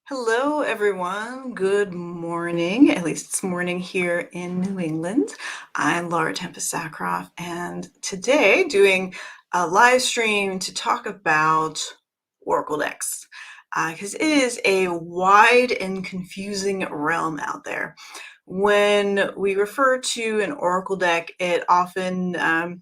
Hello, everyone. Good morning. At least it's morning here in New England. I'm Laura Tempest Zakroff, and today doing a live stream to talk about Oracle decks because it is a wide and confusing realm out there. When we refer to an Oracle deck, it often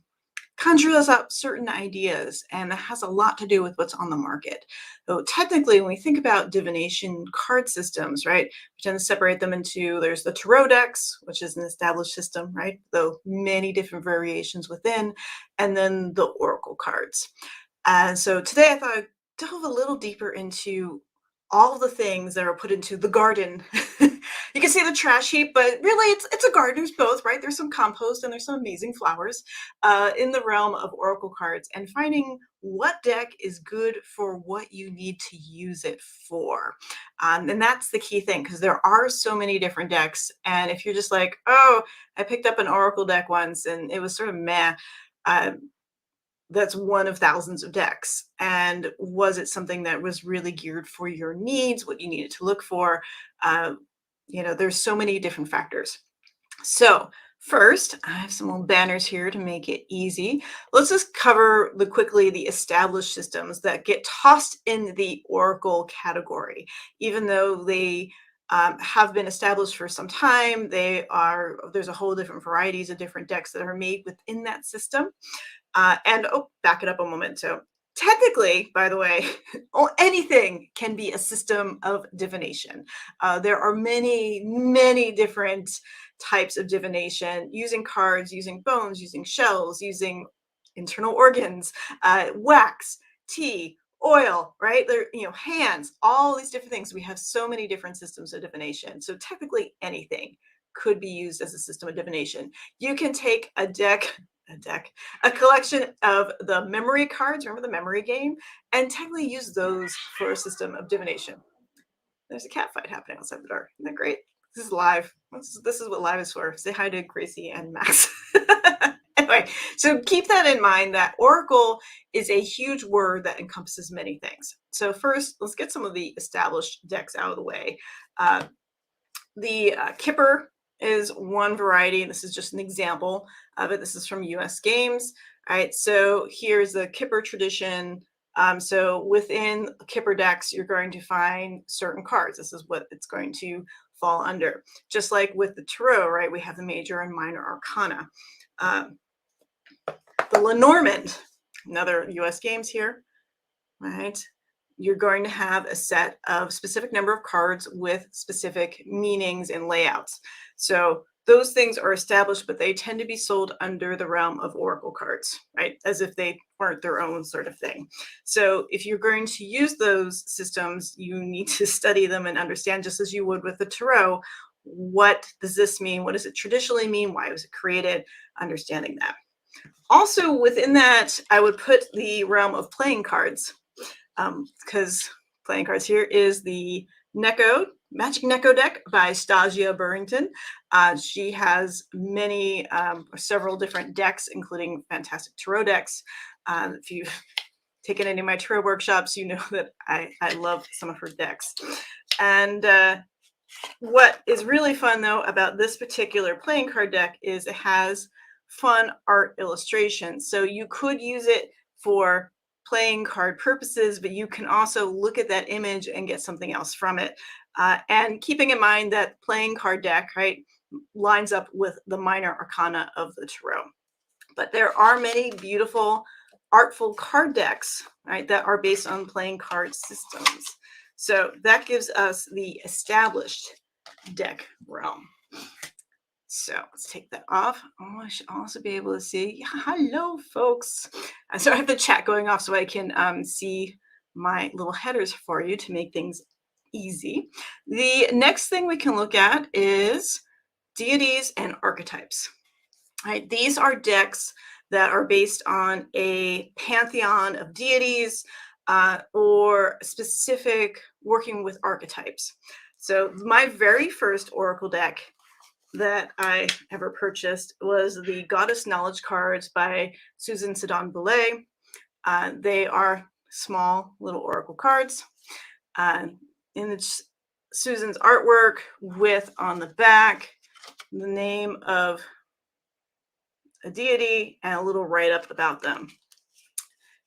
conjures up certain ideas, and that has a lot to do with what's on the market. So technically, when we think about divination card systems, right, we tend to separate them into there's the tarot decks, which is an established system, right, though many different variations within, and then the oracle cards. And so today I thought I'd delve a little deeper into all the things that are put into the garden. You can see the trash heap, but really it's a garden. There's both, right? There's some compost and there's some amazing flowers in the realm of oracle cards, and finding what deck is good for what you need to use it for. And that's the key thing, because there are so many different decks. And if you're just like, oh, I picked up an oracle deck once and it was sort of meh, uh, that's one of thousands of decks. And was it something that was really geared for your needs, what you needed to look for? Uh, there's so many different factors. So first, I have some little banners here to make it easy. Let's just cover quickly the established systems that get tossed in the Oracle category. Even though they have been established for some time, there's a whole different varieties of different decks that are made within that system. Back it up a moment. So technically, by the way, anything can be a system of divination. There are many, many different types of divination, using cards, using bones, using shells, using internal organs, wax, tea, oil, right? There, hands, all these different things. We have so many different systems of divination. So technically anything could be used as a system of divination. You can take a collection of the memory cards, remember the memory game, and technically use those for a system of divination. There's a cat fight happening outside the door. Isn't that great? This is live. This is what live is for. Say hi to Gracie and Max. Anyway, so keep that in mind, that Oracle is a huge word that encompasses many things. So first, let's get some of the established decks out of the way. The Kipper is one variety. This is just an example of it. This is from US Games. All right, so here's the Kipper tradition. So within Kipper decks, you're going to find certain cards. This is what it's going to fall under. Just like with the Tarot, right, we have the major and minor arcana. The Lenormand, another US Games here, right? You're going to have a set of specific number of cards with specific meanings and layouts. So those things are established, but they tend to be sold under the realm of oracle cards, right? As if they weren't their own sort of thing. So if you're going to use those systems, you need to study them and understand, just as you would with the tarot, what does this mean? What does it traditionally mean? Why was it created? Understanding that. Also within that, I would put the realm of playing cards, because playing cards here is the Magic Neko deck by Stasia Burrington. She has several different decks, including fantastic tarot decks. If you've taken any of my tarot workshops, you know that I love some of her decks. And what is really fun, though, about this particular playing card deck is it has fun art illustrations. So you could use it for playing card purposes, but you can also look at that image and get something else from it. And keeping in mind that playing card deck, right, lines up with the minor arcana of the tarot. But there are many beautiful, artful card decks, right, that are based on playing card systems. So that gives us the established deck realm. So let's take that off. Oh, I should also be able to see. Yeah, hello, folks. So I have the chat going off so I can see my little headers for you to make things easy. The next thing we can look at is deities and archetypes. All right, these are decks that are based on a pantheon of deities or specific working with archetypes. So my very first Oracle deck that I ever purchased was the Goddess Knowledge cards by Susan Sedan Boulay. They are small little oracle cards. In Susan's artwork with on the back the name of a deity and a little write-up about them.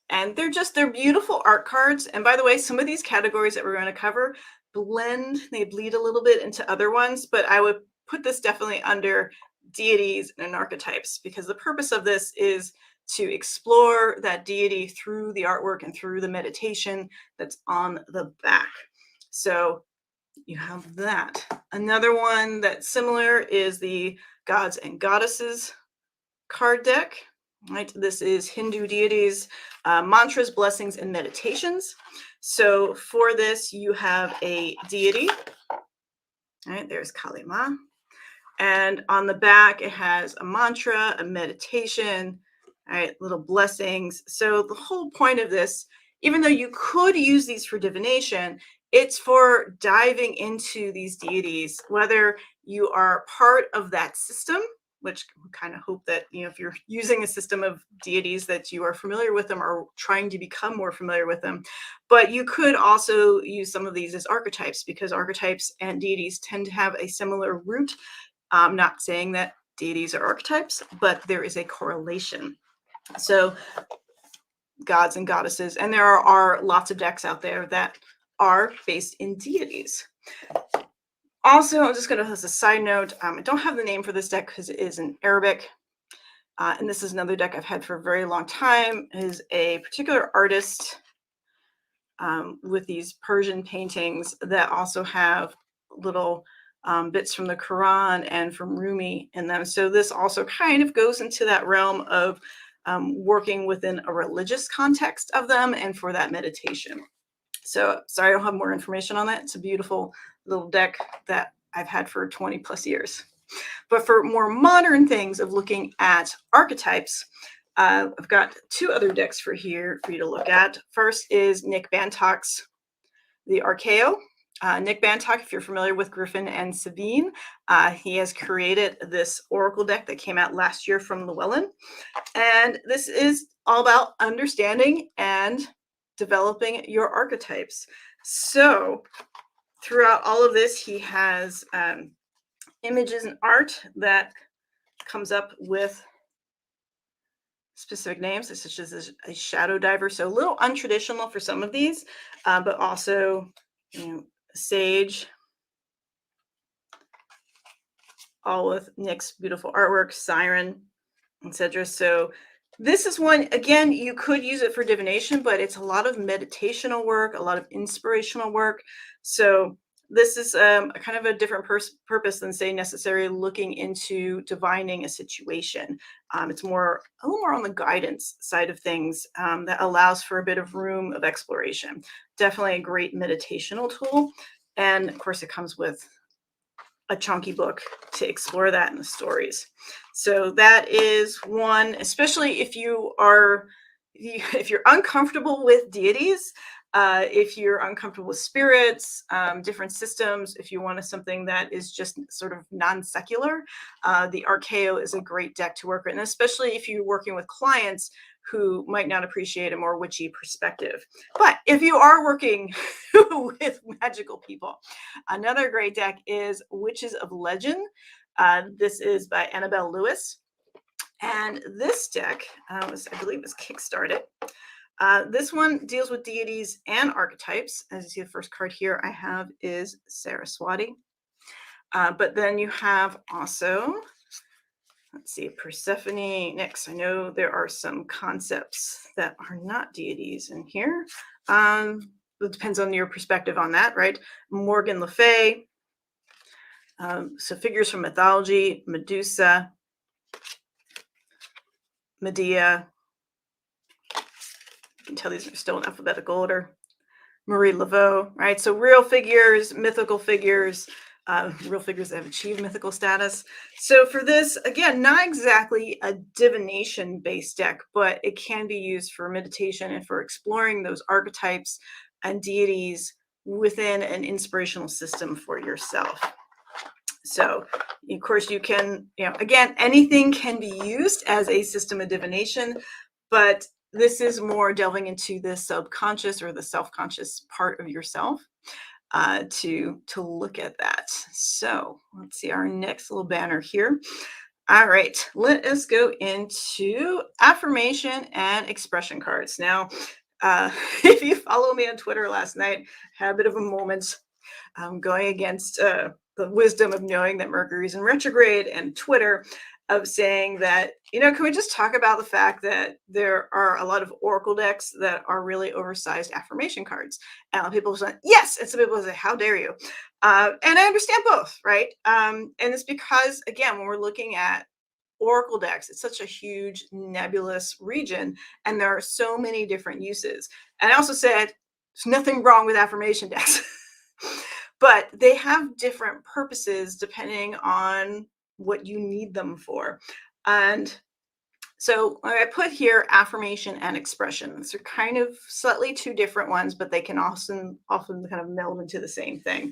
And they're beautiful art cards. And by the way, some of these categories that we're going to cover they bleed a little bit into other ones, but I would put this definitely under deities and archetypes, because the purpose of this is to explore that deity through the artwork and through the meditation that's on the back. So you have that. Another one that's similar is the Gods and Goddesses card deck. Right, this is Hindu deities, mantras, blessings, and meditations. So for this, you have a deity. All right, there's Kali Ma. And on the back, it has a mantra, a meditation, all right, little blessings. So the whole point of this, even though you could use these for divination, it's for diving into these deities, whether you are part of that system, which we kind of hope that, if you're using a system of deities, that you are familiar with them or trying to become more familiar with them. But you could also use some of these as archetypes, because archetypes and deities tend to have a similar root. I'm not saying that deities are archetypes, but there is a correlation. So gods and goddesses, and there are lots of decks out there that are based in deities. Also, I'm just going to, as a side note, I don't have the name for this deck because it is in Arabic. And this is another deck I've had for a very long time. It is a particular artist with these Persian paintings that also have little bits from the Quran and from Rumi in them. So this also kind of goes into that realm of working within a religious context of them and for that meditation. So sorry, I don't have more information on that. It's a beautiful little deck that I've had for 20 plus years. But for more modern things of looking at archetypes, I've got two other decks for you to look at. First is Nick Bantock's The Archeo. Nick Bantock, if you're familiar with Griffin and Sabine, he has created this Oracle deck that came out last year from Llewellyn. And this is all about understanding and developing your archetypes. So throughout all of this, he has images and art that comes up with specific names, such as a shadow diver. So a little untraditional for some of these, but also, sage, all with Nick's beautiful artwork, siren, etc. So this is one, again, you could use it for divination, but it's a lot of meditational work, a lot of inspirational work. So this is kind of a different purpose than, say, necessarily looking into divining a situation. It's a little more on the guidance side of things that allows for a bit of room of exploration. Definitely a great meditational tool. And of course, it comes with a chunky book to explore that in the stories. So that is one, especially if you're uncomfortable with deities, if you're uncomfortable with spirits, different systems, if you want something that is just sort of non-secular, the Archeo is a great deck to work with, and especially if you're working with clients who might not appreciate a more witchy perspective. But if you are working with magical people, another great deck is Witches of Legend. This is by Annabelle Lewis. And this deck, I believe, was kickstarted. This one deals with deities and archetypes. As you see, the first card here I have is Saraswati. But then you have also, let's see, Persephone, Nyx. I know there are some concepts that are not deities in here. It depends on your perspective on that, right? Morgan Le Fay. So figures from mythology, Medusa, Medea. You can tell these are still in alphabetical order. Marie Laveau, right? So real figures, mythical figures, real figures that have achieved mythical status. So for this, again, not exactly a divination-based deck, but it can be used for meditation and for exploring those archetypes and deities within an inspirational system for yourself. So, of course, you can, again, anything can be used as a system of divination, but this is more delving into the subconscious or the self-conscious part of yourself. to look at that. So let's see our next little banner here. All right, let us go into affirmation and expression cards. Now, if you follow me on Twitter last night, I had a bit of a moment going against the wisdom of knowing that Mercury's in retrograde and Twitter of saying that, can we just talk about the fact that there are a lot of Oracle decks that are really oversized affirmation cards? And a lot of people say, yes. And some people say, how dare you? And I understand both, right? And it's because, again, when we're looking at Oracle decks, it's such a huge nebulous region, and there are so many different uses. And I also said, there's nothing wrong with affirmation decks. But they have different purposes depending on what you need them for. And so I put here affirmation and expression. These are kind of slightly two different ones, but they can often kind of meld into the same thing.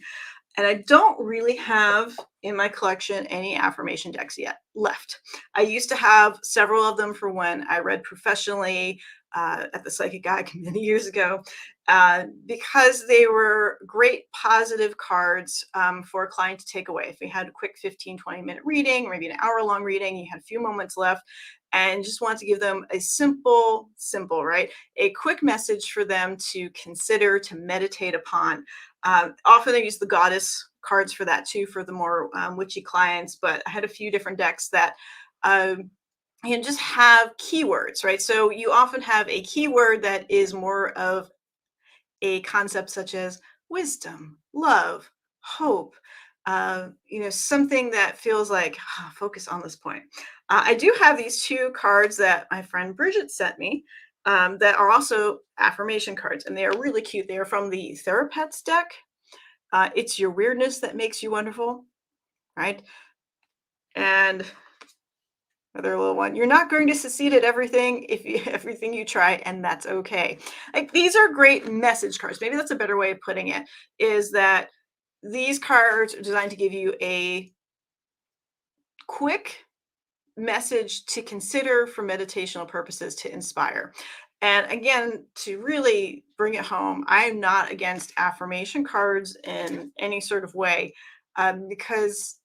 And I don't really have in my collection any affirmation decks yet left. I used to have several of them for when I read professionally at the Psychic Guide many years ago, because they were great positive cards for a client to take away. If you had a quick 15, 20-minute reading, or maybe an hour-long reading, you had a few moments left, and just wanted to give them a simple, right? A quick message for them to consider, to meditate upon. Often I use the goddess cards for that too, for the more witchy clients, but I had a few different decks that just have keywords, right? So you often have a keyword that is more of a concept such as wisdom, love, hope, something that feels like focus on this point. I do have these two cards that my friend Bridget sent me that are also affirmation cards, and they are really cute. They are from the Therapets deck. It's your weirdness that makes you wonderful, right? And another little one. You're not going to succeed at everything everything you try, and that's okay. Like, these are great message cards. Maybe that's a better way of putting it, is that these cards are designed to give you a quick message to consider for meditational purposes, to inspire. And again, to really bring it home, I'm not against affirmation cards in any sort of way, because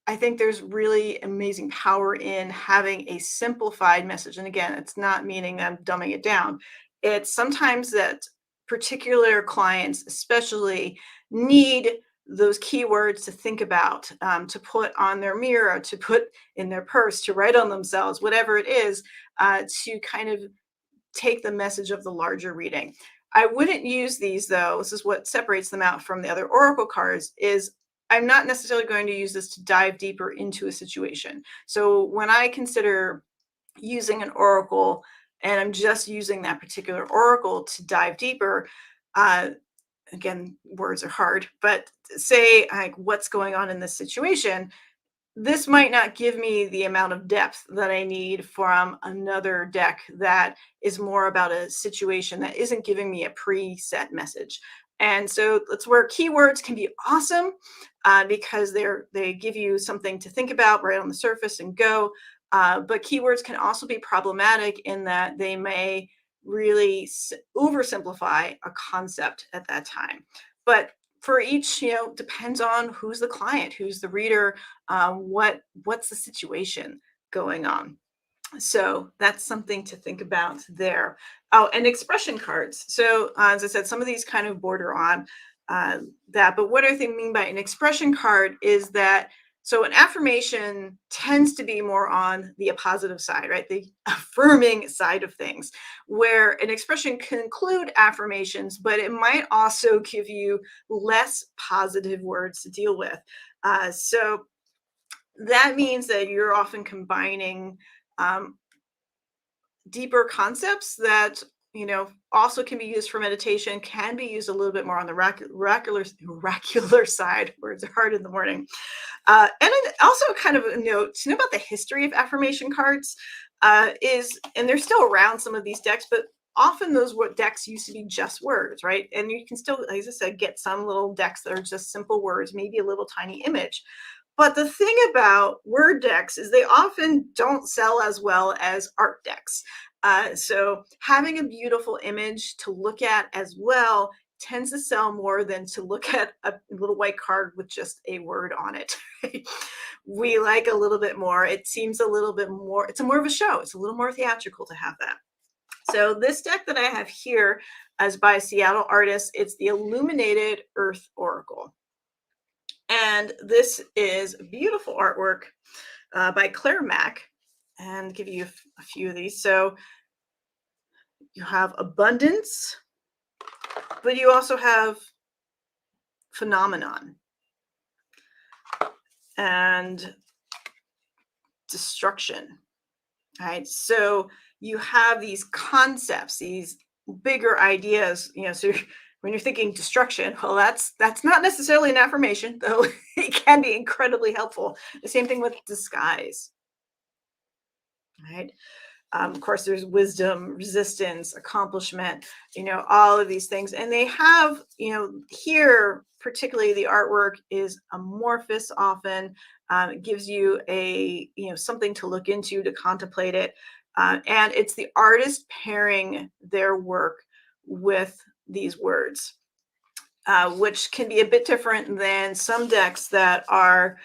I think there's really amazing power in having a simplified message. And again, it's not meaning I'm dumbing it down. It's sometimes that particular clients, especially, need those keywords to think about, to put on their mirror, to put in their purse, to write on themselves, whatever it is, to kind of take the message of the larger reading. I wouldn't use these, though. This is what separates them out from the other Oracle cards, is I'm not necessarily going to use this to dive deeper into a situation. So when I consider using an Oracle, and I'm just using that particular Oracle to dive deeper, again, words are hard, but say, like, what's going on in this situation, this might not give me the amount of depth that I need from another deck that is more about a situation that isn't giving me a preset message. And so that's where keywords can be awesome, because they give you something to think about right on the surface and go. But keywords can also be problematic in that they may really oversimplify a concept at that time. But for each, depends on who's the client, who's the reader, what's the situation going on. So that's something to think about there. Oh, and expression cards. So as I said, some of these kind of border on that, but what I mean by an expression card is that, so an affirmation tends to be more on the positive side, right? The affirming side of things, where an expression can include affirmations, but it might also give you less positive words to deal with. So that means that you're often combining deeper concepts that also can be used for meditation, can be used a little bit more on the oracular side. Words are hard in the morning. And also kind of a note to know about the history of affirmation cards, and they're still around, some of these decks, but often those decks used to be just words, right? And you can still, as I said, get some little decks that are just simple words, maybe a little tiny image. But the thing about word decks is they often don't sell as well as art decks. So having a beautiful image to look at as well tends to sell more than to look at a little white card with just a word on it. We like a little bit more. It seems a little bit more, it's a more of a show. It's a little more theatrical to have that. So this deck that I have here is by Seattle artist. It's the Illuminated Earth Oracle. And this is beautiful artwork by Claire Mack. And give you a few of these. So you have abundance, but you also have phenomenon and destruction. Right? So you have these concepts, these bigger ideas, so when you're thinking destruction, well, that's not necessarily an affirmation, though it can be incredibly helpful. The same thing with disguise. Right? Of course, there's wisdom, resistance, accomplishment, all of these things. And they have, here, particularly the artwork is amorphous often. It gives you a, something to look into, to contemplate it. And it's the artist pairing their work with these words, which can be a bit different than some decks that are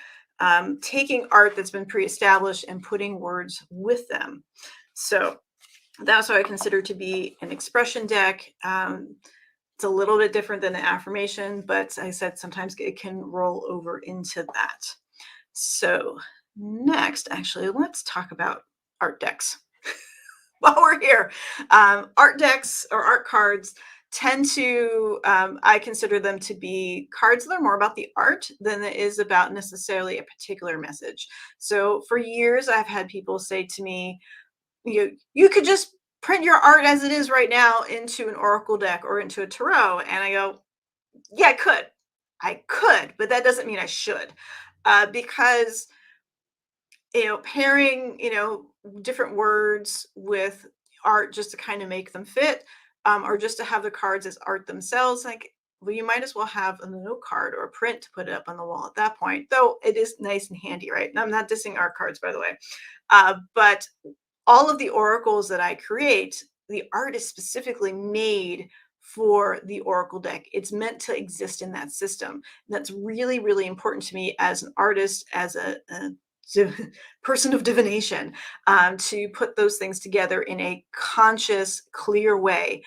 taking art that's been pre-established and putting words with them. So that's what I consider to be an expression deck. It's a little bit different than an affirmation, but as I said, sometimes it can roll over into that. So next, actually, let's talk about art decks. While we're here, art decks or art cards tend to, I consider them to be cards that are more about the art than it is about necessarily a particular message. So for years, I've had people say to me, you could just print your art as it is right now into an oracle deck or into a tarot. And I go, yeah, I could, but that doesn't mean I should, because pairing different words with art just to kind of make them fit, or just to have the cards as art themselves, like, well, you might as well have a note card or a print to put it up on the wall at that point, though it is nice and handy, right? And I'm not dissing art cards, by the way, but all of the oracles that I create, the art is specifically made for the oracle deck. It's meant to exist in that system. And that's really, really important to me as an artist, as a person of divination, to put those things together in a conscious, clear way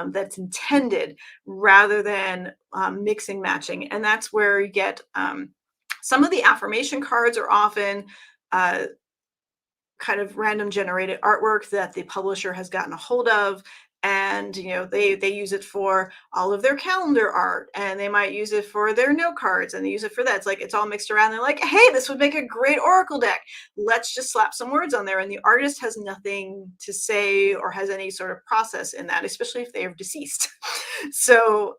that's intended, rather than mixing, matching. And that's where you get some of the affirmation cards are often kind of random generated artwork that the publisher has gotten a hold of, and they use it for all of their calendar art, and they might use it for their note cards, and they use it for that. It's like, it's all mixed around. They're like, hey, this would make a great oracle deck, let's just slap some words on there, and the artist has nothing to say or has any sort of process in that, especially if they are deceased. So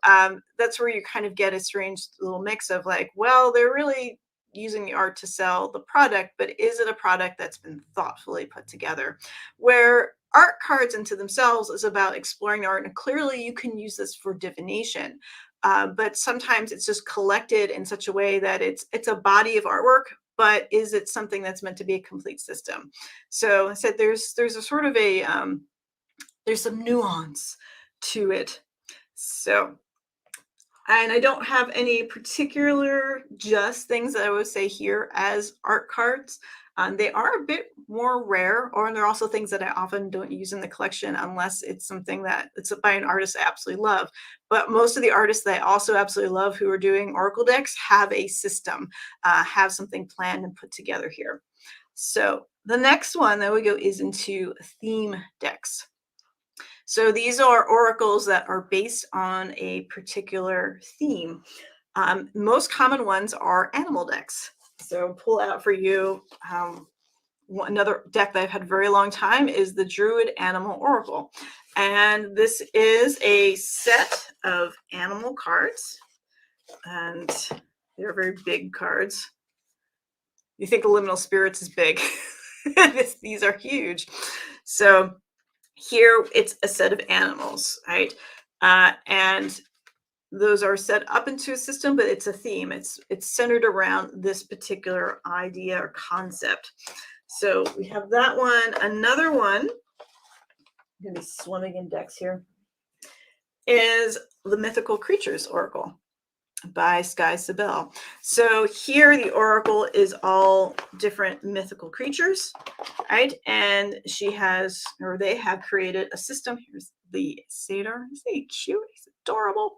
that's where you kind of get a strange little mix of like, well, they're really using the art to sell the product, but is it a product that's been thoughtfully put together? Where art cards into themselves is about exploring art, and clearly you can use this for divination, but sometimes it's just collected in such a way that it's a body of artwork, but is it something that's meant to be a complete system? So I said there's a sort of a there's some nuance to it. So, and I don't have any particular just things that I would say here as art cards. They are a bit more rare, or they're also things that I often don't use in the collection unless it's something that it's by an artist I absolutely love. But most of the artists that I also absolutely love who are doing oracle decks have a system, have something planned and put together here. So the next one that we go is into theme decks. So these are oracles that are based on a particular theme. Most common ones are animal decks. So pull out for you another deck that I've had a very long time is the Druid Animal Oracle. And this is a set of animal cards, and they're very big cards. You think the Liminal Spirits is big. These are huge. So here it's a set of animals, right? And those are set up into a system, but it's a theme. It's centered around this particular idea or concept. So we have that one. Another one, I'm going to be swimming in decks here, is the Mythical Creatures Oracle by Sky Sibel. So here the oracle is all different mythical creatures, right? And she has, or they have created a system. Here's the satyr. Isn't he cute? He's adorable.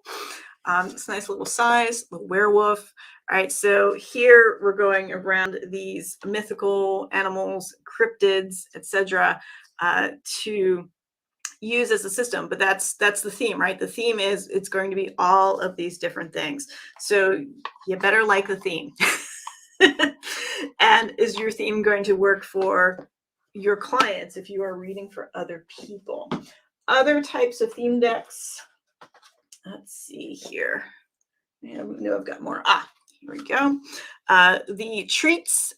It's a nice little size, little werewolf. All right, so here we're going around these mythical animals, cryptids, etc., to use as a system. But that's the theme, right? The theme is it's going to be all of these different things. So you better like the theme. And is your theme going to work for your clients if you are reading for other people? Other types of theme decks. Let's see here. I know I've got more. Here we go. The Tricks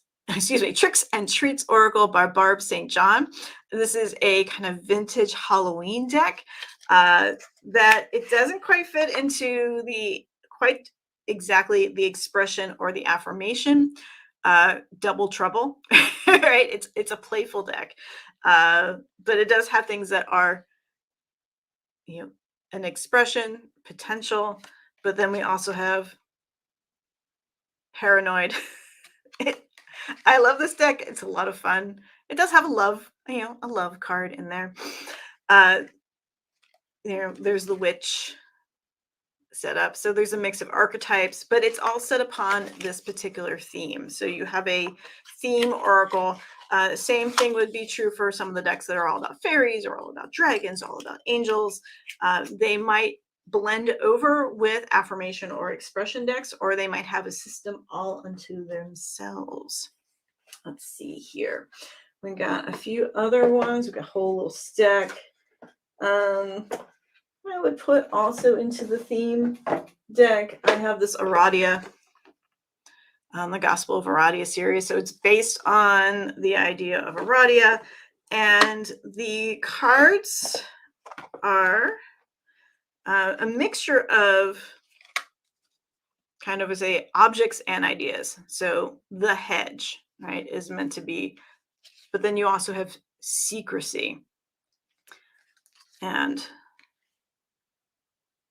and Treats Oracle by Barb St. John. This is a kind of vintage Halloween deck that it doesn't quite fit into the quite exactly the expression or the affirmation. Double Trouble, right? It's a playful deck, but it does have things that are, an expression, potential, but then we also have paranoid. I love this deck. It's a lot of fun. It does have a love card in there. There's the witch set up. So there's a mix of archetypes, but it's all set upon this particular theme. So you have a theme oracle. Same thing would be true for some of the decks that are all about fairies or all about dragons, all about angels. They might blend over with affirmation or expression decks, or they might have a system all unto themselves. Let's see here. We got a few other ones. We got a whole little stack. I would put also into the theme deck, I have this Aradia, the Gospel of Aradia series. So it's based on the idea of Aradia, and the cards are a mixture of kind of say objects and ideas. So the hedge, right, is meant to be, but then you also have secrecy and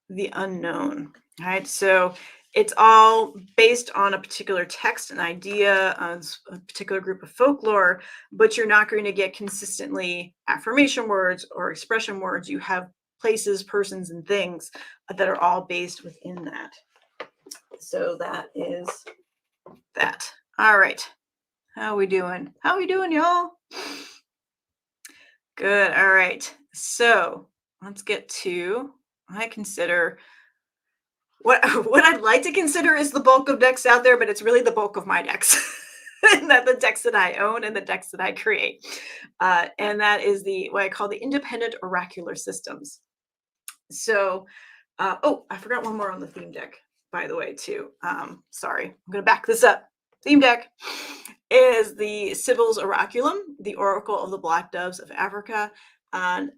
the unknown, right? So it's all based on a particular text, an idea, a particular group of folklore, but you're not going to get consistently affirmation words or expression words. You have places, persons, and things that are all based within that. So that is that. All right. How we doing? How we doing, y'all? Good. All right. So let's get to, I consider what I'd like to consider is the bulk of decks out there, but it's really the bulk of my decks. And that the decks that I own and the decks that I create. And that is what I call the independent oracular systems. So, I forgot one more on the theme deck, by the way, too. Sorry, I'm going to back this up. Theme deck is the Sibyl's Oraculum, the Oracle of the Black Doves of Africa.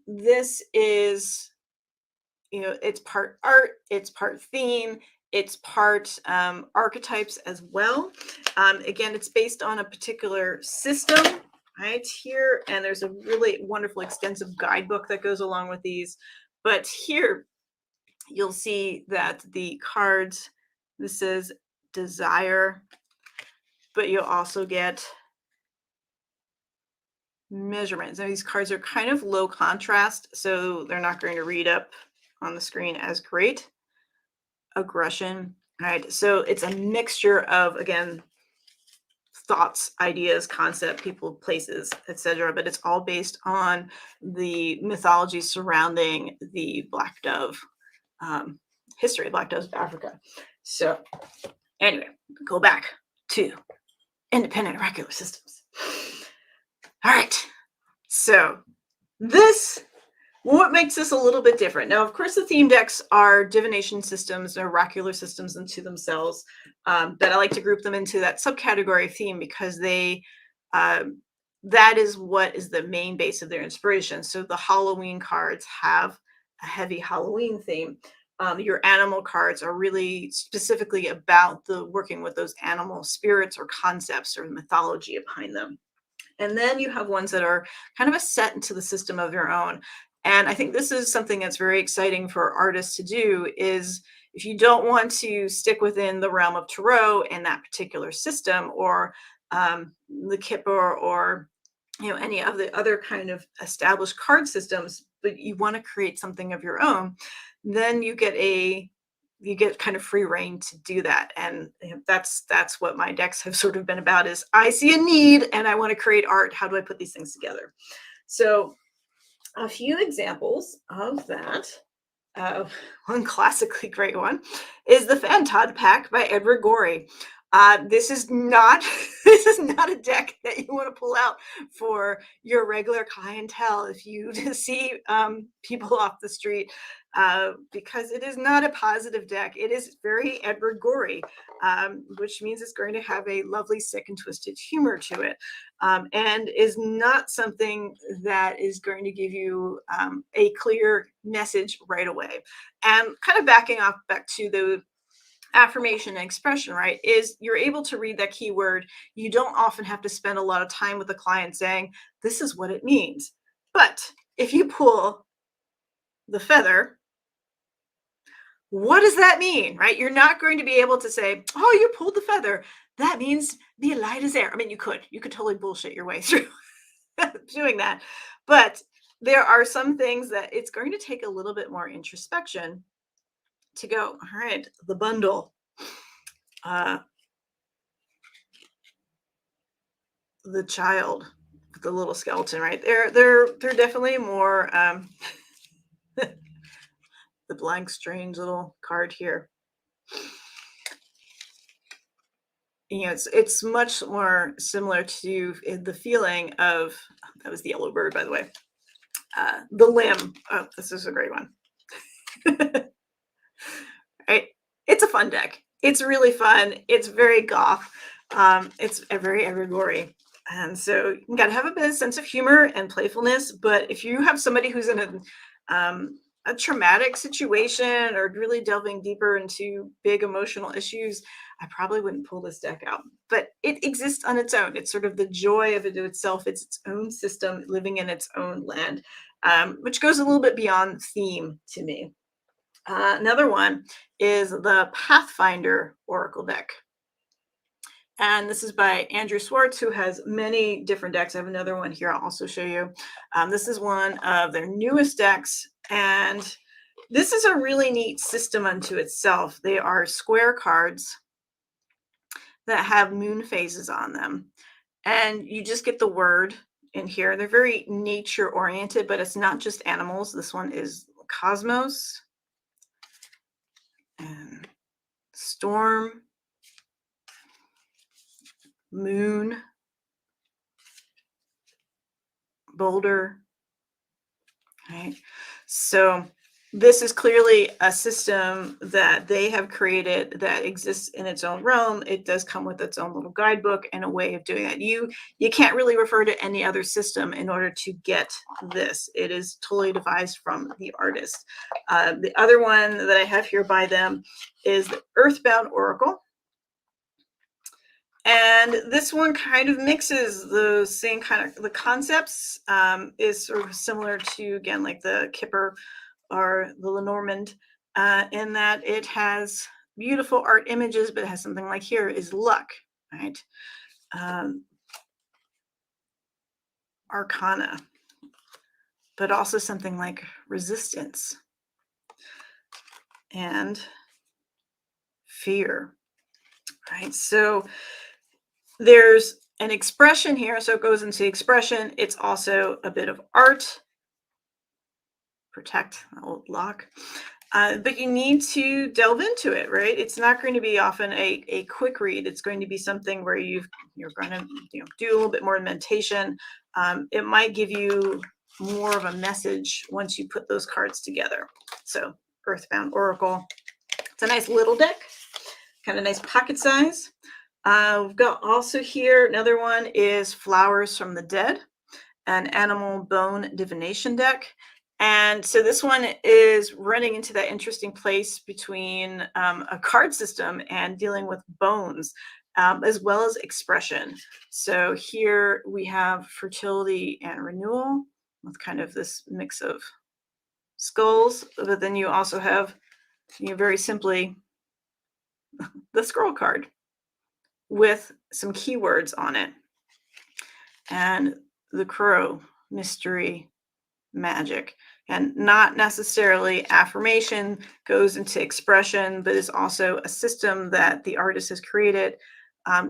This is, it's part art, it's part theme, it's part archetypes as well. Again, it's based on a particular system right here, and there's a really wonderful extensive guidebook that goes along with these. But here you'll see that the cards, this is desire, but you'll also get measurements. Now these cards are kind of low contrast, so they're not going to read up on the screen as great. Aggression, right? So it's a mixture of, again, thoughts, ideas, concept, people, places, etc. But it's all based on the mythology surrounding the Black Dove history, Black Doves of Africa. So anyway, go back to independent oracular systems. All right. So what makes this a little bit different? Now, of course, the theme decks are divination systems, oracular systems unto themselves, that I like to group them into that subcategory of theme because that is what is the main base of their inspiration. So the Halloween cards have a heavy Halloween theme. Your animal cards are really specifically about the working with those animal spirits or concepts or mythology behind them. And then you have ones that are kind of a set into the system of your own. And I think this is something that's very exciting for artists to do is if you don't want to stick within the realm of tarot and that particular system or the Kipper or any of the other kind of established card systems, but you want to create something of your own, then you get kind of free reign to do that. And that's what my decks have sort of been about is I see a need and I want to create art. How do I put these things together? So a few examples of that. One classically great one is the Fantod Pack by Edward Gorey. This is not this is not a deck that you want to pull out for your regular clientele if you see people off the street, because it is not a positive deck. It is very Edward Gorey, which means it's going to have a lovely, sick, and twisted humor to it, and is not something that is going to give you a clear message right away. And kind of backing off back to the affirmation and expression, right, is you're able to read that keyword. You don't often have to spend a lot of time with the client saying, this is what it means. But if you pull the feather, what does that mean, right? You're not going to be able to say, oh, you pulled the feather. That means the light is there. I mean, you could totally bullshit your way through doing that. But there are some things that it's going to take a little bit more introspection to go, all right, the bundle, the child, the little skeleton, right? They're definitely more the blank, strange little card here. It's much more similar to the feeling of, that was the yellow bird, by the way. The limb. Oh, this is a great one. Right? It's a fun deck. It's really fun. It's very goth. It's a very evergory. And so you got to have a bit of sense of humor and playfulness. But if you have somebody who's in a traumatic situation or really delving deeper into big emotional issues, I probably wouldn't pull this deck out. But it exists on its own. It's sort of the joy of it to itself. It's its own system living in its own land, which goes a little bit beyond theme to me. Another one is the Pathfinder Oracle deck. And this is by Andrew Swartz, who has many different decks. I have another one here I'll also show you. This is one of their newest decks. And this is a really neat system unto itself. They are square cards that have moon phases on them. And you just get the word in here. They're very nature oriented, but it's not just animals. This one is cosmos and storm, moon, boulder, right? So this is clearly a system that they have created that exists in its own realm. It does come with its own little guidebook and a way of doing that. You can't really refer to any other system in order to get this. It is totally devised from the artist. The other one that I have here by them is the Earthbound Oracle. And this one kind of mixes the same kind of, the concepts is sort of similar to, again, like the Kipper or the Lenormand, in that it has beautiful art images, but it has something like here is luck, right? Arcana, but also something like resistance and fear, right? So there's an expression here, so it goes into expression. It's also a bit of art. Protect, old lock. But you need to delve into it, right? It's not going to be often a quick read. It's going to be something where you're going to do a little bit more meditation. It might give you more of a message once you put those cards together. So Earthbound Oracle. It's a nice little deck, kind of nice pocket size. We've got also here, another one is Flowers from the Dead, an animal bone divination deck. And so this one is running into that interesting place between a card system and dealing with bones, as well as expression. So here we have fertility and renewal with kind of this mix of skulls, but then you also have, very simply, the scroll card with some keywords on it. And the crow, mystery, magic. And not necessarily affirmation goes into expression, but is also a system that the artist has created.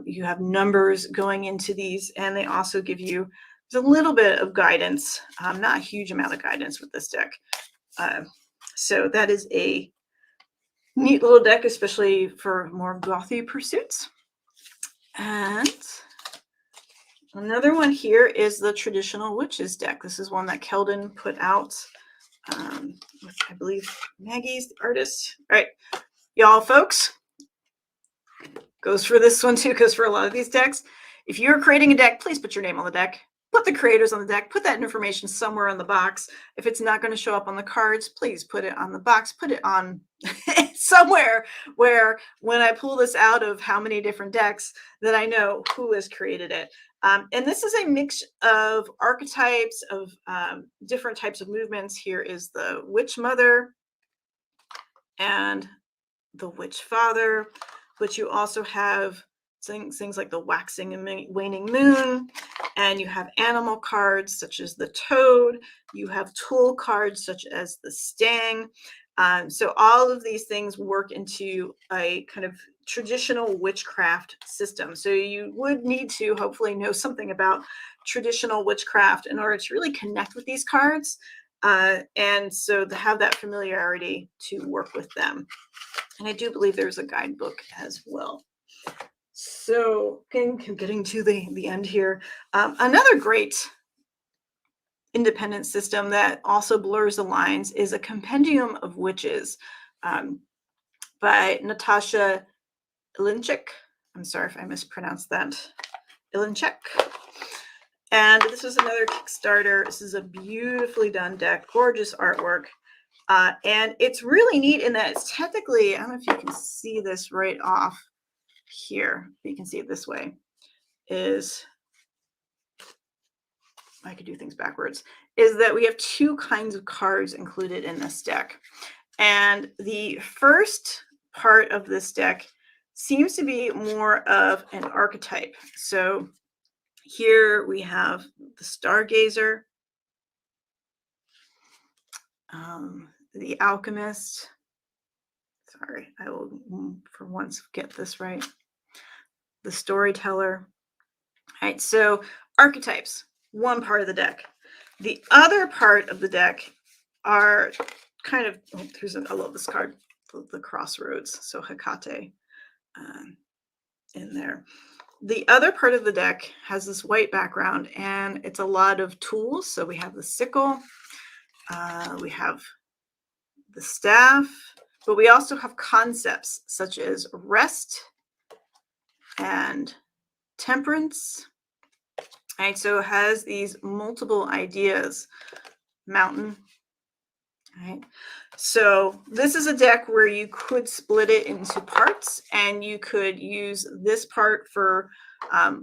You have numbers going into these, and they also give you a little bit of guidance, not a huge amount of guidance with this deck. So that is a neat little deck, especially for more gothy pursuits. And another one here is the Traditional Witches deck. This is one that Keldon put out with, I believe, Maggie's the artist. All right, y'all folks, goes for this one too, goes for a lot of these decks. If you're creating a deck, please put your name on the deck. Put the creators on the deck. Put that information somewhere on the box. If it's not going to show up on the cards, please put it on the box. Put it on somewhere where when I pull this out of how many different decks, that I know who has created it. And this is a mix of archetypes, of different types of movements. Here is the Witch Mother and the Witch Father, but you also have things like the Waxing and Waning Moon, and you have animal cards such as the Toad. You have tool cards such as the Stang. So all of these things work into a kind of traditional witchcraft system. So you would need to hopefully know something about traditional witchcraft in order to really connect with these cards. And so to have that familiarity to work with them. And I do believe there's a guidebook as well. So getting to the end here. Another great independent system that also blurs the lines is a Compendium of Witches by Natasha Ilinchik. I'm sorry if I mispronounced that. Ilinchik. And this is another Kickstarter. This is a beautifully done deck, gorgeous artwork. And it's really neat in that it's technically, I don't know if you can see this right off here. You can see it this way. Is, I could do things backwards, is that we have two kinds of cards included in this deck. And the first part of this deck seems to be more of an archetype. So here we have the Stargazer, the Alchemist. Sorry, I will for once get this right. The Storyteller. All right, so archetypes, one part of the deck. The other part of the deck are kind of, I love this card, the Crossroads, so Hecate in there. The other part of the deck has this white background, and it's a lot of tools. So we have the sickle, we have the staff, but we also have concepts such as rest and temperance. All right, so it has these multiple ideas. Mountain. All right, so this is a deck where you could split it into parts, and you could use this part for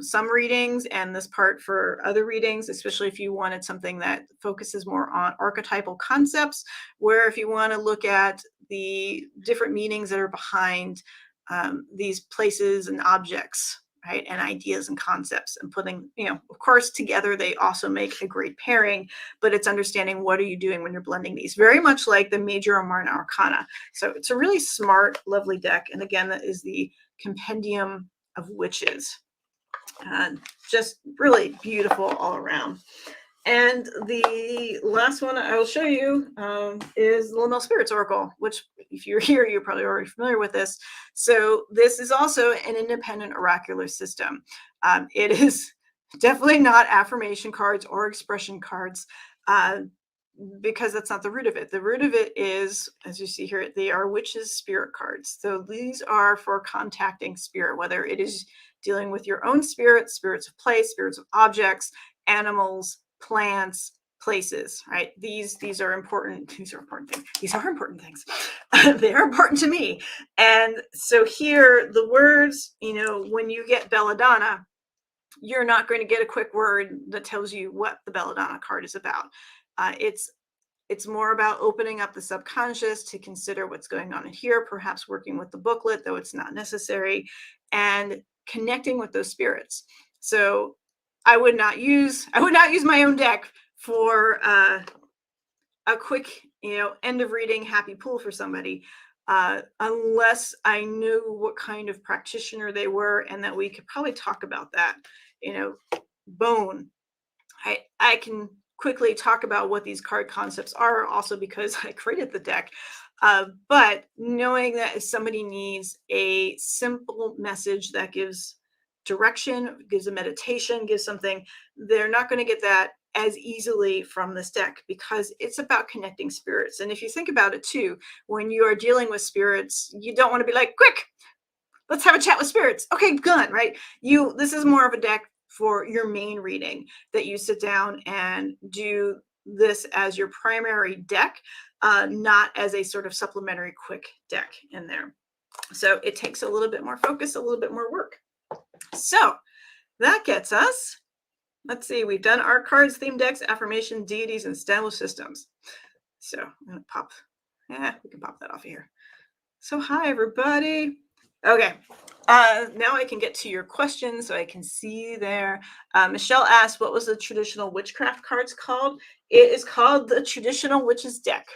some readings and this part for other readings, especially if you wanted something that focuses more on archetypal concepts, where if you want to look at the different meanings that are behind these places and objects, right, and ideas and concepts, and putting, of course, together, they also make a great pairing, but it's understanding what are you doing when you're blending these, very much like the Major or Minor Arcana. So it's a really smart, lovely deck. And again, that is the Compendium of Witches. Just really beautiful all around. And the last one I will show you is the Liminal Spirits Oracle, which if you're here, you're probably already familiar with this. So this is also an independent oracular system. It is definitely not affirmation cards or expression cards because that's not the root of it. The root of it is, as you see here, they are witches' spirit cards. So these are for contacting spirit, whether it is dealing with your own spirit, spirits of place, spirits of objects, animals, plants, places, right? These are important. These are important things. These are important things. They are important to me. And so here, the words, when you get Belladonna, you're not going to get a quick word that tells you what the Belladonna card is about. It's It's more about opening up the subconscious to consider what's going on in here, perhaps working with the booklet, though it's not necessary, and connecting with those spirits. So I would not use my own deck for a quick, end of reading happy pull for somebody, unless I knew what kind of practitioner they were and that we could probably talk about that. Bone. I can quickly talk about what these card concepts are, also because I created the deck. But knowing that if somebody needs a simple message that gives direction, gives a meditation, gives something, they're not going to get that as easily from this deck, because it's about connecting spirits. And if you think about it too, when you are dealing with spirits, you don't want to be like, quick, let's have a chat with spirits. Okay, good, right? This is more of a deck for your main reading, that you sit down and do this as your primary deck, not as a sort of supplementary quick deck in there. So it takes a little bit more focus, a little bit more work. So that gets us, let's see, we've done art cards, theme decks, affirmation, deities, and established systems. So I'm going to pop, we can pop that off of here. So hi, everybody. Okay, now I can get to your questions, so I can see there. Michelle asked, what was the traditional witchcraft cards called? It is called the Traditional Witches Deck.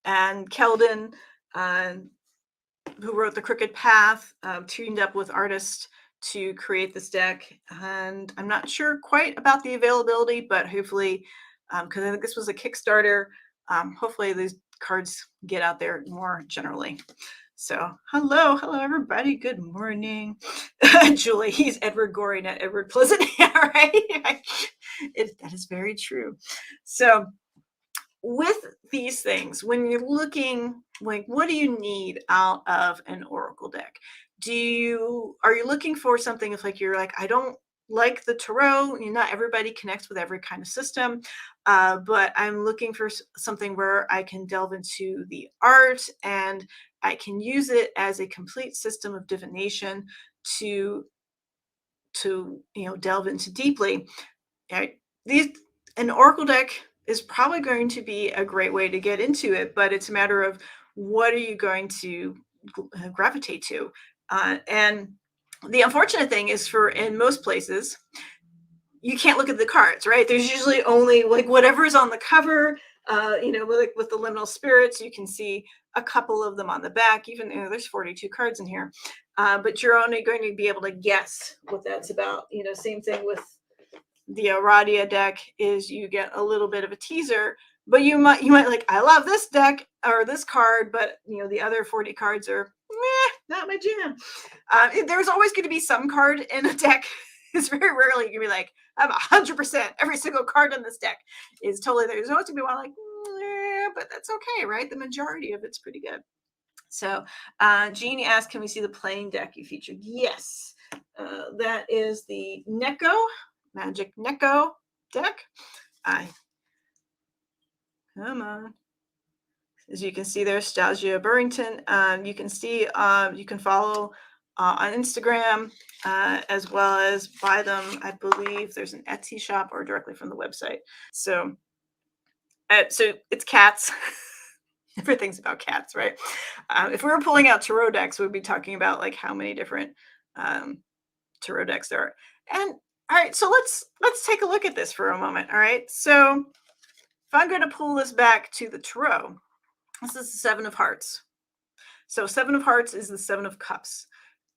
And Keldon, who wrote The Crooked Path, teamed up with artists to create this deck. And I'm not sure quite about the availability, but hopefully, because I think this was a Kickstarter, hopefully these cards get out there more generally. So hello everybody, good morning. Julie, he's Edward Gorey, not Edward Pleasant. Yeah, right. That is very true. So with these things, when you're looking, like, what do you need out of an oracle deck? Are you looking for something if, like, you're like, I don't like the tarot, not everybody connects with every kind of system, but I'm looking for something where I can delve into the art and I can use it as a complete system of divination to delve into deeply. Right? An oracle deck is probably going to be a great way to get into it, but it's a matter of what are you going to gravitate to. And the unfortunate thing is, in most places, you can't look at the cards, right? There's usually only like whatever's on the cover. Like with the Liminal Spirits, you can see a couple of them on the back, even though there's 42 cards in here. But you're only going to be able to guess what that's about. Same thing with the Aradia deck, is you get a little bit of a teaser, but you might like, I love this deck or this card, but the other 40 cards are not my jam. There's always going to be some card in a deck. It's very rarely you're gonna be like, I'm 100% every single card in this deck is totally there. There's always gonna be one like, but that's okay, right? The majority of it's pretty good. So Jeannie asked, can we see the playing deck you featured? Yes, that is the Neko Magic Neko deck. Come on. As you can see there, Stasia Burrington. You can see, you can follow on Instagram, as well as buy them. I believe there's an Etsy shop or directly from the website. So it's cats. Everything's about cats, right? If we were pulling out tarot decks, we'd be talking about like how many different tarot decks there are. And all right, so let's take a look at this for a moment. All right, so if I'm going to pull this back to the tarot, this is the Seven of Hearts. So Seven of Hearts is the Seven of Cups.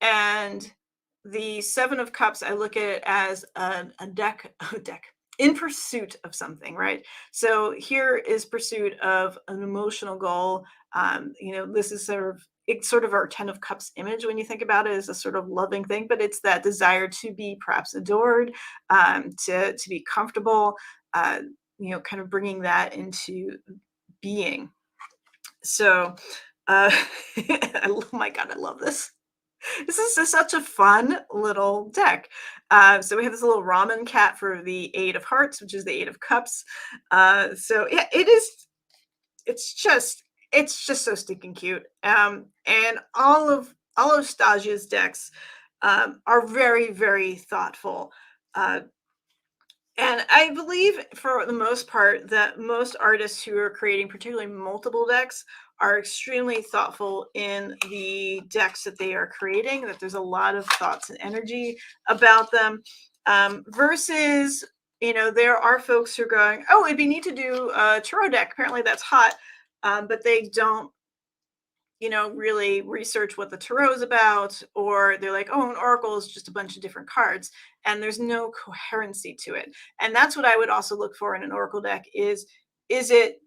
And the Seven of Cups, I look at it as a deck in pursuit of something, right? So here is pursuit of an emotional goal. This is sort of our Ten of Cups image when you think about it, as a sort of loving thing, but it's that desire to be perhaps adored, to be comfortable, kind of bringing that into being. So, oh my God, I love this. This is just such a fun little deck. So we have this little ramen cat for the Eight of Hearts, which is the Eight of Cups. So yeah, it's just so stinking cute. And all of Stasia's decks are very, very thoughtful. And I believe for the most part that most artists who are creating particularly multiple decks are extremely thoughtful in the decks that they are creating, that there's a lot of thoughts and energy about them. Versus, there are folks who are going, oh, it'd be neat to do a tarot deck. Apparently that's hot. But they don't really research what the tarot is about, or they're like, oh, an oracle is just a bunch of different cards, and there's no coherency to it. And that's what I would also look for in an oracle deck is it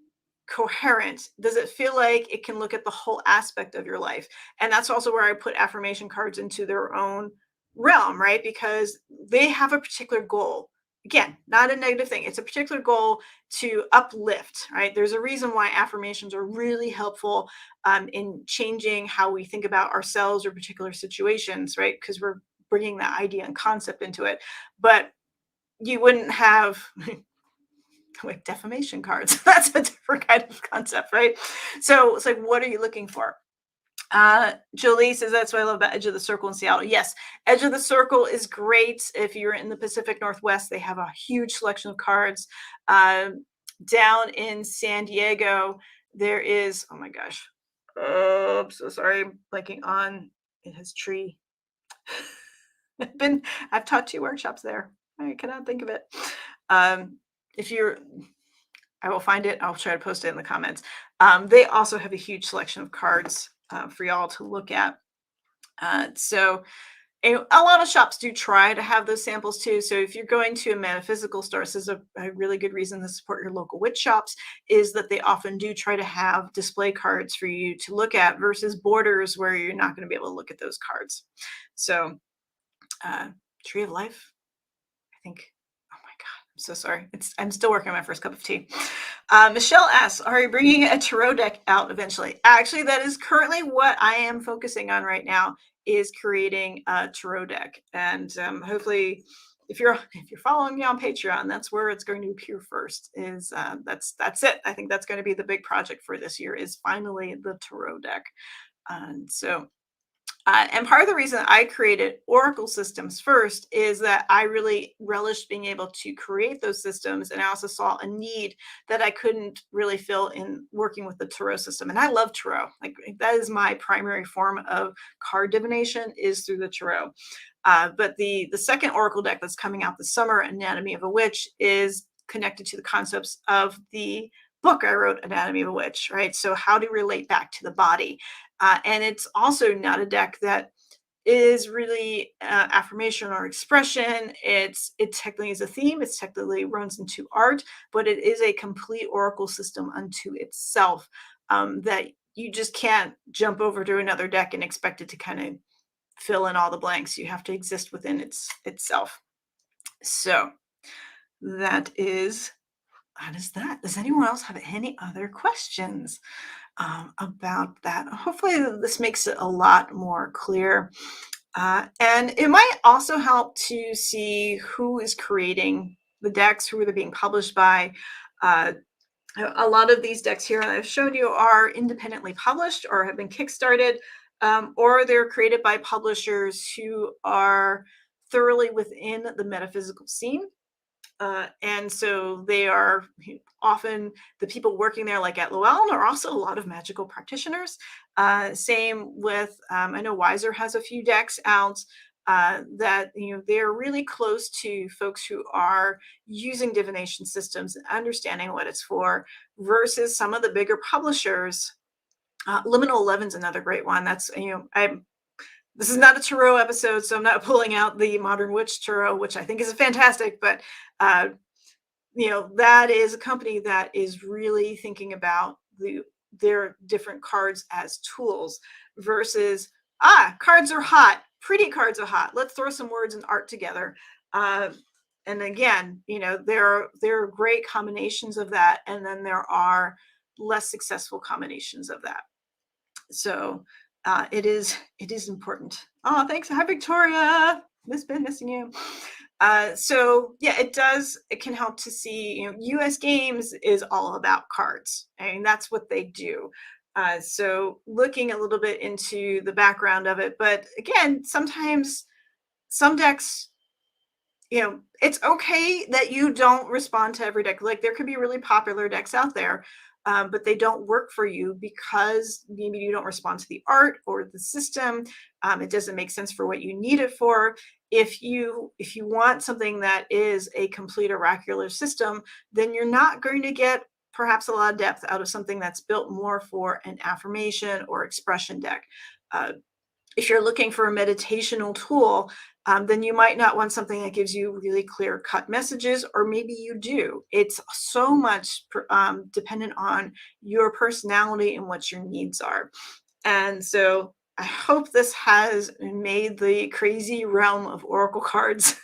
coherent? Does it feel like it can look at the whole aspect of your life? And that's also where I put affirmation cards into their own realm, right? Because they have a particular goal. Again, not a negative thing. It's a particular goal to uplift, right? There's a reason why affirmations are really helpful in changing how we think about ourselves or particular situations, right? Because we're bringing that idea and concept into it. But you wouldn't have like defamation cards. That's a different kind of concept, right? So it's like, what are you looking for? Jolie says that's what I love about Edge of the Circle in Seattle. Yes, Edge of the Circle is great. If you're in the Pacific Northwest, they have a huge selection of cards. Down in San Diego, there is, oh my gosh, oh, I'm so sorry, I'm blanking on it has tree. I've taught 2 workshops there. I cannot think of it. If you're I will find it. I'll try to post it in the comments. They also have a huge selection of cards for y'all to look at. So a lot of shops do try to have those samples too. So if you're going to a metaphysical store, this is a really good reason to support your local witch shops, is that they often do try to have display cards for you to look at versus borders where you're not going to be able to look at those cards. So Tree of Life, I think. Oh my God, I'm so sorry. I'm still working on my first cup of tea. Michelle asks, are you bringing a tarot deck out eventually? Actually, that is currently what I am focusing on right now, is creating a tarot deck. And hopefully, if you're following me on Patreon, that's where it's going to appear first. Is that's it. I think that's going to be the big project for this year, is finally the tarot deck. And so and part of the reason I created Oracle systems first is that I really relished being able to create those systems. And I also saw a need that I couldn't really fill in working with the Tarot system. And I love Tarot. Like, that is my primary form of card divination, is through the Tarot. But the second Oracle deck that's coming out this summer, Anatomy of a Witch, is connected to the concepts of the book I wrote, Anatomy of a Witch, right? So how to relate back to the body. And it's also not a deck that is really affirmation or expression. It technically is a theme. It technically runs into art, but it is a complete oracle system unto itself, that you just can't jump over to another deck and expect it to kind of fill in all the blanks. You have to exist within itself. So that is that. Does anyone else have any other questions about that? Hopefully this makes it a lot more clear. And it might also help to see who is creating the decks, who are they being published by. A lot of these decks here that I've shown you are independently published or have been kickstarted, or they're created by publishers who are thoroughly within the metaphysical scene. And so they are often, the people working there, like at Llewellyn, are also a lot of magical practitioners. Same with, I know Weiser has a few decks out that, they're really close to folks who are using divination systems and understanding what it's for, versus some of the bigger publishers. Liminal 11 is another great one. That's, this is not a tarot episode, so I'm not pulling out the Modern Witch Tarot, which I think is fantastic, but that is a company that is really thinking about their different cards as tools, versus cards are hot, pretty cards are hot. Let's throw some words and art together. And again, there are great combinations of that, and then there are less successful combinations of that. So it is important. Oh, thanks. Hi, Victoria. Been missing you. So yeah, it can help to see, US Games is all about cards. I mean, that's what they do. So looking a little bit into the background of it, but again, sometimes some decks it's okay that you don't respond to every deck. Like there could be really popular decks out there, but they don't work for you because maybe you don't respond to the art or the system. It doesn't make sense for what you need it for. If you want something that is a complete oracular system, then you're not going to get perhaps a lot of depth out of something that's built more for an affirmation or expression deck. Uh, if you're looking for a meditational tool, then you might not want something that gives you really clear cut messages, or maybe you do. It's so much dependent on your personality and what your needs are. And so I hope this has made the crazy realm of Oracle cards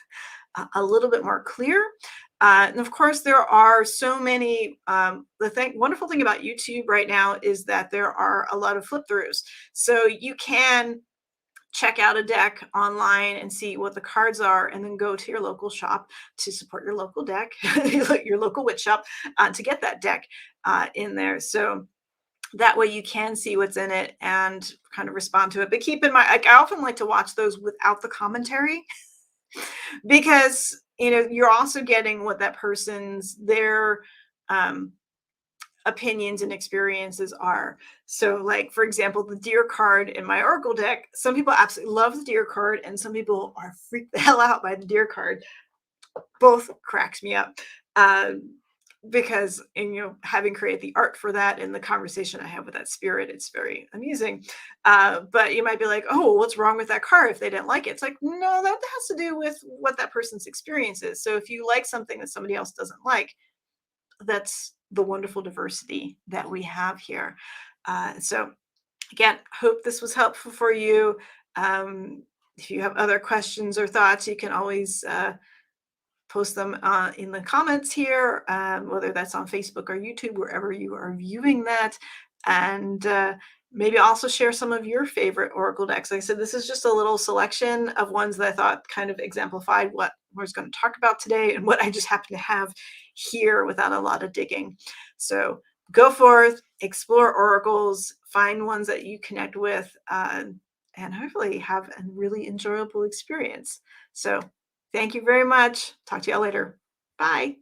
a little bit more clear. And of course, there are so many. Wonderful thing about YouTube right now is that there are a lot of flip throughs. So you can check out a deck online and see what the cards are, and then go to your local shop to support your local deck, your local witch shop, to get that deck in there. So that way you can see what's in it and kind of respond to it. But keep in mind, like, I often like to watch those without the commentary because you're also getting what that person's their um, opinions and experiences are. So, like, for example, the deer card in my Oracle deck, some people absolutely love the deer card, and some people are freaked the hell out by the deer card. Both cracks me up. Because, having created the art for that and the conversation I have with that spirit, it's very amusing. But you might be like, oh, what's wrong with that card if they didn't like it? It's like, no, that has to do with what that person's experience is. So if you like something that somebody else doesn't like, that's the wonderful diversity that we have here. So again, hope this was helpful for you. If you have other questions or thoughts, you can always post them in the comments here, whether that's on Facebook or YouTube, wherever you are viewing that. And maybe also share some of your favorite Oracle decks. Like I said, this is just a little selection of ones that I thought kind of exemplified what I was going to talk about today and what I just happen to have here without a lot of digging. So go forth, explore oracles, find ones that you connect with, and hopefully have a really enjoyable experience. So thank you very much. Talk to y'all later. Bye.